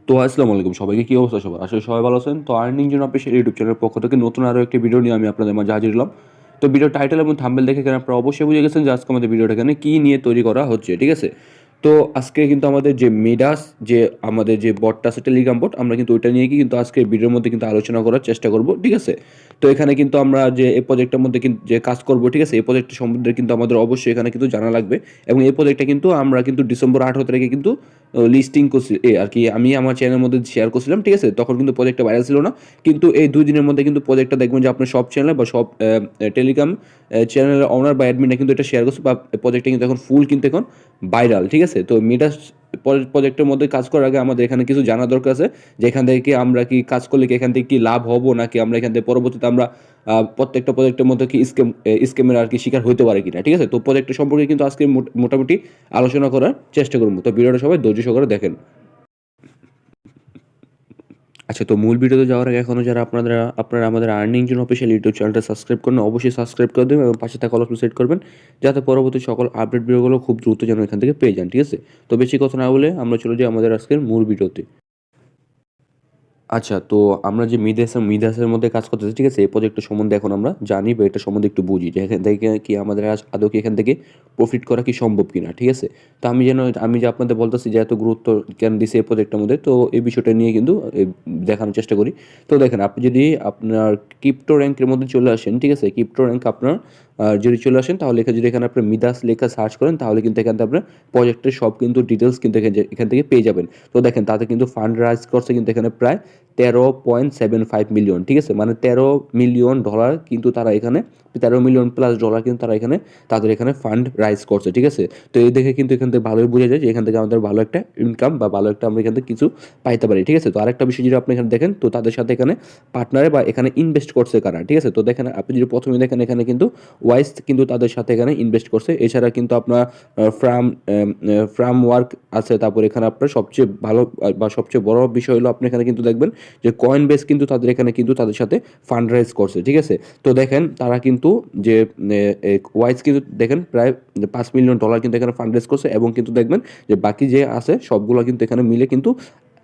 তো আসসালামু আলাইকুম সবাইকে, কি অবস্থা সবার? আসলে সবাই ভালো আছেন। তো আর্নিং জন্য অফিসিয়াল ইউটিউব চ্যানেলের পক্ষ থেকে নতুন আরও একটি ভিডিও নিয়ে আমি আপনাদের মাঝে হাজির হলাম। তো ভিডিও টাইটেল এবং থাম্বনেল দেখে এখানে আপনারা অবশ্যই বুঝে গেছেন যে আজকে আমাদের ভিডিওটা এখানে কী নিয়ে তৈরি করা হচ্ছে, ঠিক আছে? তো আজকে কিন্তু আমাদের যে মিডাস, যে আমাদের যে বটটা আছে টেলিগ্রাম বট, আমরা কিন্তু ওইটা নিয়ে কিন্তু আজকে ভিডিওর মধ্যে কিন্তু আলোচনা করার চেষ্টা করব, ঠিক আছে? তো এখানে কিন্তু আমরা যে এই প্রজেক্টের মধ্যে কিন্তু যে কাজ করব, ঠিক আছে? এই প্রজেক্টের সম্বন্ধে কিন্তু আমাদের অবশ্যই এখানে কিন্তু জানা লাগবে। এবং এই প্রজেক্টটা কিন্তু আমরা কিন্তু ডিসেম্বর 18 তারিখে কিন্তু লিস্টিং করছি আর কি, আমি আমার চ্যানেলের মধ্যে শেয়ার করছিলাম, ঠিক আছে? তখন কিন্তু প্রজেক্টটা ভাইরাল ছিল না। কিন্তু এই 2 দিনের মধ্যে কিন্তু প্রজেক্টটা দেখবেন যে আপনার সব চ্যানেলে বা সব টেলিগ্রাম চ্যানেলের ওনার বা অ্যাডমিনরা কিন্তু এটা শেয়ার করছে, বা প্রজেক্টটা কিন্তু এখন ফুল কিন্তু এখন ভাইরাল, ঠিক আছে? তো মিডাস প্রজেক্টের মধ্যে কাজ করার আগে আমাদের এখানে কিছু জানা দরকার আছে, যে এখান থেকে কি আমরা কি কাজ করলে কি এখান থেকে কি লাভ হবো, নাকি আমরা এখান থেকে পরবর্তীতে আমরা প্রত্যেকটা প্রজেক্টের মধ্যে কি স্ক্যামের আর কি শিকার হতে পারে কিনা, ঠিক আছে? তো প্রজেক্টের সম্পর্কে কিন্তু আজকে মোটামুটি আলোচনা করার চেষ্টা করবো। তো ভিডিওটা সবাই ধৈর্য সহকারে দেখেন। আচ্ছা, তো মূল ভিডিওতে যাওয়ার আগে এখনও যারা আপনারা আমাদের আর্নিং জন্য অফিসিয়াল ইউটিউব চ্যানেলটা সাবস্ক্রাইব করেন, অবশ্যই সাবস্ক্রাইব করে দেবেন এবং পাশে থাকা অল অপশন সেট করবেন, যাতে পরবর্তী সকল আপডেট ভিডিওগুলো খুব দ্রুত যেন এখান থেকে পেয়ে যান, ঠিক আছে? তো বেশি কথা না বলে আমরা চলে যাই আমাদের আজকের মূল ভিডিওতে। আচ্ছা, তো আমরা যে মিডাসের মধ্যে কাজ করতেছি, ঠিক আছে? এই প্রজেক্টের সম্বন্ধে এখন আমরা জানি বা এটা সম্বন্ধে একটু বুঝি যে এখান থেকে কি আমাদের আদৌ কি এখান থেকে প্রফিট করা কি সম্ভব কিনা, ঠিক আছে? তো আমি যে আপনাদের বলতেছি যে এত গুরুত্ব কেন দিছি এই প্রজেক্টের মধ্যে, তো এই বিষয়টা নিয়ে কিন্তু দেখানোর চেষ্টা করি। তো দেখেন, আপনি যদি আপনার ক্রিপ্টো র্যাঙ্কের মধ্যে চলে আসেন, ঠিক আছে? ক্রিপ্টো র্যাঙ্ক আপনার যদি চলে আসেন, তাহলে যদি এখানে আপনার মিডাস লেখা সার্চ করেন, তাহলে কিন্তু এখান থেকে আপনার প্রজেক্টের সব কিন্তু ডিটেলস কিন্তু এখান থেকে পেয়ে যাবেন। তো দেখেন, তাতে কিন্তু ফান্ড রাইজ করছে কিন্তু এখানে প্রায় 13.75 মিলিয়ন, ঠিক আছে? মানে $13 মিলিয়ন কিন্তু তারা এখানে, $13 মিলিয়ন+ কিন্তু তারা এখানে তাদের এখানে ফান্ড রাইজ করছে, ঠিক আছে? তো এই দেখে কিন্তু এখান থেকে ভালোই বোঝা যায় যে এখান থেকে আমাদের ভালো একটা ইনকাম বা ভালো একটা আমরা এখান থেকে কিছু পাইতে পারি, ঠিক আছে? তো আরেকটা বিষয় যদি আপনি এখানে দেখেন, তো তাদের সাথে এখানে পার্টনারে বা এখানে ইনভেস্ট করছে কারা, ঠিক আছে? তো দেখেন, আপনি যদি প্রথমে দেখেন, এখানে কিন্তু ওয়াইস কিন্তু তাদের সাথে এখানে ইনভেস্ট করছে। এছাড়া কিন্তু আপনার ফ্রাম ওয়ার্ক আছে। তারপর এখানে আপনার সবচেয়ে ভালো বা সবচেয়ে বড় বিষয় হলো, আপনি এখানে কিন্তু দেখবেন যে কয়েন বেস কিন্তু তাদের এখানে কিন্তু তাদের সাথে ফান্ড রাইজ করছে, ঠিক আছে? তো দেখেন, তারা কিন্তু যে ওয়াইজ কিন্তু দেখেন প্রায় $5 মিলিয়ন কিন্তু এখানে ফান্ড রাইজ করছে, এবং কিন্তু দেখবেন যে বাকি যে আছে সবগুলো কিন্তু এখানে মিলে কিন্তু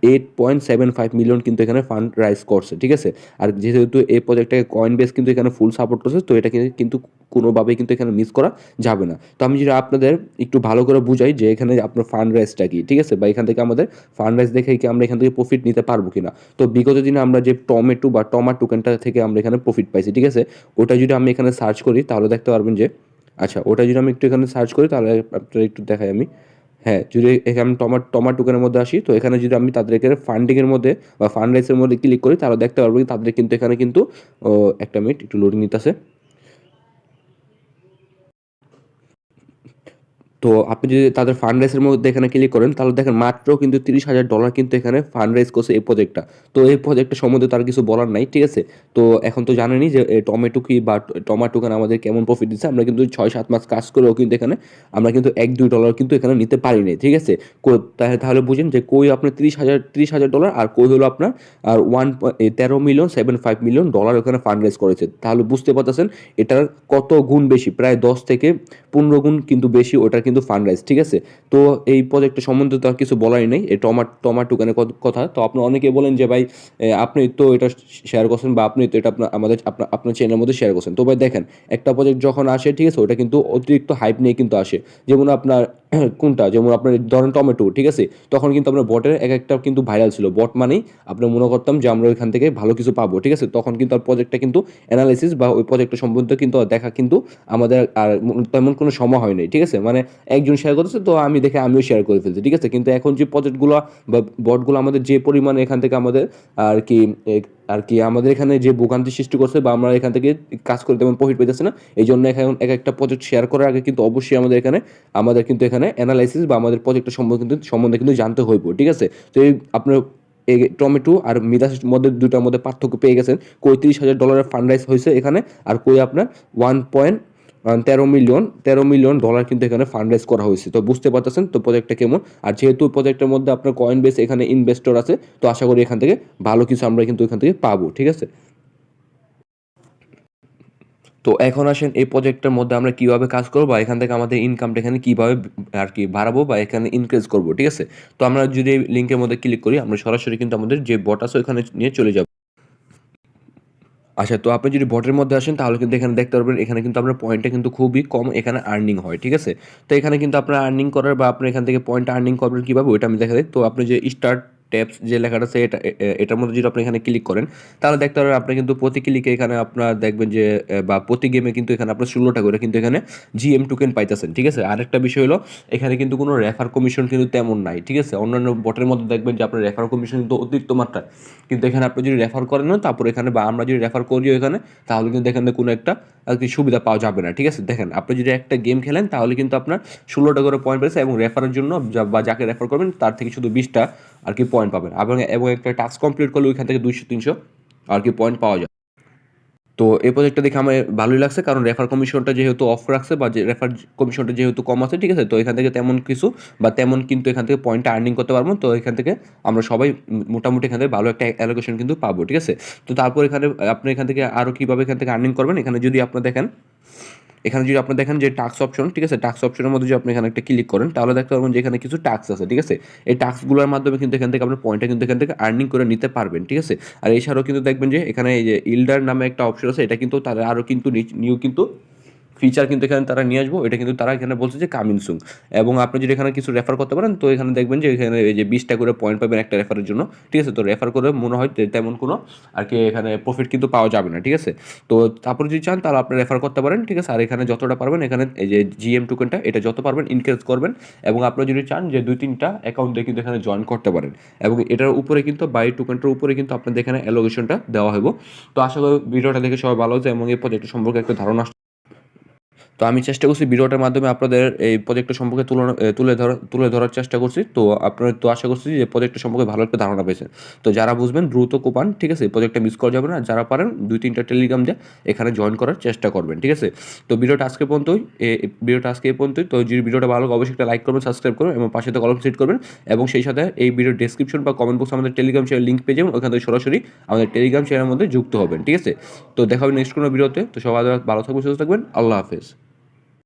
8.75 মিলিয়ন কিন্তু এখানে ফান্ড রাইজ করছে, ঠিক আছে? আর যেহেতু এই প্রজেক্টটাকে কয়েন বেস কিন্তু এখানে ফুল সাপোর্ট করছে, তো এটা কিন্তু কোনোভাবেই কিন্তু এখানে মিস করা যাবে না। তো আমি যদি আপনাদের একটু ভালো করে বুঝাই যে এখানে আপনার ফান্ড রাইজটা কি, ঠিক আছে? বা এখান থেকে আমাদের ফান্ড রাইজ দেখে কি আমরা এখান থেকে প্রফিট নিতে পারবো কিনা। তো বিগত দিনে আমরা যে টমেটো বা টমা টোকেনটা থেকে আমরা এখানে প্রফিট পাইছি, ঠিক আছে? ওটা যদি আমি এখানে সার্চ করি, তাহলে দেখতে পারবেন যে, আচ্ছা, ওটা যদি আমি একটু এখানে সার্চ করি, তাহলে আপনাদের একটু দেখাই আমি। হ্যাঁ, যদি এখানে টমা টোকেনের মধ্যে আসি, তো এখানে যদি আমি তাদের এখানে ফান্ডিংয়ের মধ্যে বা ফান্ড রাইজের মধ্যে ক্লিক করি, তাহলে দেখতে পারবো তাদের কিন্তু এখানে কিন্তু একটা মিনিট একটু লোডিং নিতেছে। তো আপনি যদি তাদের ফান্ড রাইজের মধ্যে এখানে ক্লিক করেন, তাহলে দেখেন মাত্র কিন্তু $30,000 কিন্তু এখানে ফান্ড রাইজ করছে এই প্রজেক্টটা। তো এই প্রজেক্টটা সম্বন্ধে তার কিছু বলার নাই, ঠিক আছে? তো এখন তো জানেনই যে টমেটো কি বা টমাটো কেন আমাদের কেমন প্রফিট দিচ্ছে। আমরা কিন্তু ৬-৭ মাস কাজ করেও কিন্তু এখানে আমরা কিন্তু $1-2 কিন্তু এখানে নিতে পারি নাই, ঠিক আছে? তাহলে বুঝেন যে কই আপনার $30,000 আর কই হলো আপনার আর 13,750,000 ওখানে ফান্ড রাইজ করেছে। তাহলে বুঝতে পারতেছেন এটার কত গুণ বেশি, প্রায় 10 থেকে 15 গুণ কিন্তু বেশি ওটার কিন্তু ফান্ড রাইজ, ঠিক আছে? তো এই প্রজেক্টের সম্বন্ধে তো আর কিছু বলারই নেই। এই টমাটোকেনের কথা। তো আপনারা অনেকেই বলেন যে ভাই, আপনি তো এটা শেয়ার করছেন, বা আপনি তো এটা আপনার চ্যানেলের মধ্যে শেয়ার করছেন। তো ভাই দেখেন, একটা প্রজেক্ট যখন আসে, ঠিক আছে? ওটা কিন্তু অতিরিক্ত হাইপ নিয়ে কিন্তু আসে। যেমন আপনার কোনটা? যেমন আপনার ধরেন টমেটো, ঠিক আছে? তখন কিন্তু আপনার বটের একটা কিন্তু ভাইরাল ছিল। বট মানেই আমরা মনে করতাম যে আমরা ওইখান থেকে ভালো কিছু পাবো, ঠিক আছে? তখন কিন্তু আর প্রজেক্টটা কিন্তু এনালাইসিস বা ওই প্রজেক্টের সম্বন্ধে কিন্তু দেখা কিন্তু আমাদের আর তেমন কোনো সময় হয় নাই, ঠিক আছে? মানে একজন শেয়ার করতেছে, তো আমি দেখে আমিও শেয়ার করে ফেলছি, ঠিক আছে? কিন্তু এখন যে প্রজেক্টগুলো বা বটগুলো আমাদের যে পরিমাণে এখান থেকে আমাদের আর কি আর কি আমাদের এখানে যে ভোগান্তি সৃষ্টি করছে, বা আমরা এখান থেকে কাজ করে তেমন প্রফিট পেতেছে না, এই জন্য এখন একটা প্রজেক্ট শেয়ার করার আগে কিন্তু অবশ্যই আমাদের কিন্তু এখানে অ্যানালাইসিস বা আমাদের প্রজেক্টের সম্বন্ধে কিন্তু জানতে হইব, ঠিক আছে? তো এই আপনার এই টমেটো আর মিডাসের মধ্যে দুটার মধ্যে পার্থক্য পেয়ে গেছেন। কই $30,000 ফান্ড রাইজ হয়েছে এখানে, আর কই আপনার 13 মিলিয়ন কিন্তু এখানে ফান্ড রাইজ করা হয়েছে। তো বুঝতে পারতেছেন তো প্রজেক্টটা কেমন। আর যেহেতু প্রজেক্টের মধ্যে আপনার কয়েন বেস এখানে ইনভেস্টর আছে, তো আশা করি এখান থেকে ভালো কিছু আমরা কিন্তু এখান থেকে পাবো, ঠিক আছে? তো এখন আসেন এই প্রজেক্টের মধ্যে আমরা কীভাবে কাজ করবো বা এখান থেকে আমাদের ইনকামটা এখানে কীভাবে আর কি বাড়াবো বা এখানে ইনক্রিজ করবো, ঠিক আছে? তো আমরা যদি এই লিঙ্কের মধ্যে ক্লিক করি আমরা সরাসরি কিন্তু আমাদের যে বট আছে ওখানে নিয়ে চলে যাব। আচ্ছা, তো আপনি যদি বটের মধ্যে আসেন তাহলে কিন্তু এখানে দেখতে পারবেন এখানে কিন্তু আপনার পয়েন্টটা কিন্তু খুবই কম এখানে আর্নিং হয়, ঠিক আছে? তো এখানে কিন্তু আপনার আর্নিং করার বা আপনি এখান থেকে পয়েন্ট আর্নিং করবেন কীভাবে ওইটা আমি দেখা দিই। তো আপনি যে স্টার্ট ট্যাবস যে লেখাটা আছে এটার মধ্যে যদি আপনি এখানে ক্লিক করেন তাহলে দেখতে পারবেন আপনি কিন্তু প্রতি ক্লিকে এখানে আপনার দেখবেন যে বা প্রতি গেমে কিন্তু এখানে আপনার 16টা করে কিন্তু এখানে জিএম টোকেন পাইতেছেন, ঠিক আছে? আরেকটা বিষয় হলো এখানে কিন্তু কোনো রেফার কমিশন কিন্তু তেমন নাই, ঠিক আছে? অন্যান্য বটের মধ্যে দেখবেন যে আপনার রেফার কমিশন কিন্তু অতিরিক্ত মাত্রায়, কিন্তু এখানে আপনি যদি রেফার করেন না তারপর এখানে বা আমরা যদি রেফার করিও এখানে তাহলে কিন্তু এখানে কোনো একটা আর কি সুবিধা পাওয়া যাবে না, ঠিক আছে? দেখেন আপনি যদি একটা গেম খেলেন তাহলে কিন্তু আপনার 16টা করে পয়েন্ট পেয়েছে এবং রেফারের জন্য বা যাকে রেফার করবেন তার থেকে শুধু 20টা আর কি পয়েন্ট পাবেন এবং একটা টাস্ক কমপ্লিট করলে ওইখান থেকে 200-300 আর কি পয়েন্ট পাওয়া যায়। তো এই প্রজেক্টটা দেখে আমার ভালোই লাগছে কারণ রেফার কমিশনটা যেহেতু অফ রাখছে বা যে রেফার কমিশনটা যেহেতু কম আছে, ঠিক আছে? তো এখান থেকে তেমন কিছু বা তেমন কিন্তু এখান থেকে পয়েন্টটা আর্নিং করতে পারবো। তো এখান থেকে আমরা সবাই মোটামুটি এখান থেকে ভালো একটা অ্যালোকেশন কিন্তু পাবো, ঠিক আছে? তো তারপর এখানে আপনি এখান থেকে আরও কীভাবে এখান থেকে আর্নিং করবেন এখানে যদি আপনি দেখেন এখানে যদি আপনি দেখেন যে টাস্ক অপশন, ঠিক আছে? টাস্ক অপশনের মধ্যে যদি আপনি এখানে একটা ক্লিক করেন তাহলে দেখতে পারবেন যে এখানে কিছু টাস্ক আছে, ঠিক আছে? এই টাস্কগুলোর মাধ্যমে কিন্তু এখান থেকে আপনার পয়েন্টটা কিন্তু এখান থেকে আর্নিং করে নিতে পারবেন, ঠিক আছে? আর এছাড়াও কিন্তু দেখবেন যে এখানে এই যে ইল্ডার নামে একটা অপশন আছে, এটা কিন্তু তারা আরও কিন্তু নিউ কিন্তু ফিচার কিন্তু এখানে তারা নিয়ে আসবো, এটা কিন্তু তারা এখানে বলছে যে কামিং সুন। এবং আপনি যদি এখানে কিছু রেফার করতে পারেন তো এখানে দেখবেন যে এখানে এই যে 20টা করে পয়েন্ট পাবেন একটা রেফারের জন্য, ঠিক আছে? তো রেফার করে মনে হয় তেমন কোনো আর কি এখানে প্রফিট কিন্তু পাওয়া যাবে না, ঠিক আছে? তো তারপর যদি চান তাহলে আপনি রেফার করতে পারেন, ঠিক আছে? আর এখানে যতটা পারবেন এখানে এই যে জিএম টোকেনটা এটা যত পারবেন ইনক্রিজ করবেন এবং আপনি যদি চান যে 2-3টা অ্যাকাউন্ট দিয়ে কিন্তু এখানে জয়েন করতে পারেন এবং এটার উপরে কিন্তু বাই টোকেনটার উপরে কিন্তু আপনাদের এখানে অ্যালোকেশনটা দেওয়া হবে। তো আশা করি ভিডিওটা দেখে সবাই ভালো হচ্ছে এবং এই প্রজেক্টের সম্পর্কে একটা ধারণা। তো আমি চেষ্টা করছি ভিডিওটার মাধ্যমে আপনাদের এই প্রজেক্টটা সম্পর্কে তুলে ধরার চেষ্টা করছি। তো আপনারা তো আশা করছি যে প্রজেক্টটা সম্পর্কে ভালো একটা ধারণা পেয়েছেন। তো যারা বুঝবেন দ্রুত কোপান, ঠিক আছে? এই প্রজেক্টটা মিস করা যাবে না। যারা পারেন 2-3টা টেলিগ্রাম দিয়ে এখানে জয়েন করার চেষ্টা করবেন, ঠিক আছে? তো ভিডিওটা আজকে পর্যন্তই। ভিডিওটা আজকে এই পর্যন্তই। তো যদি ভিডিওটা ভালো লাগে অবশ্যই একটা লাইক করবেন, সাবস্ক্রাইব করবেন এবং পাশে তো কলম সেট করবেন এবং সেই সাথে এই ভিডিওর ডেসক্রিপশন বা কমেন্ট বক্সে আমাদের টেলিগ্রাম চ্যানেল লিঙ্ক পেয়ে যাবেন। ওখান থেকে সরাসরি আমাদের টেলিগ্রাম চ্যানেলের মধ্যে যুক্ত হবেন, ঠিক আছে? তো দেখা হবে নেক্সট কোনো ভিডিওতে। তো সবাই ভালো থাকবেন, সুস্থ থাকবেন। আল্লাহ হাফেজ।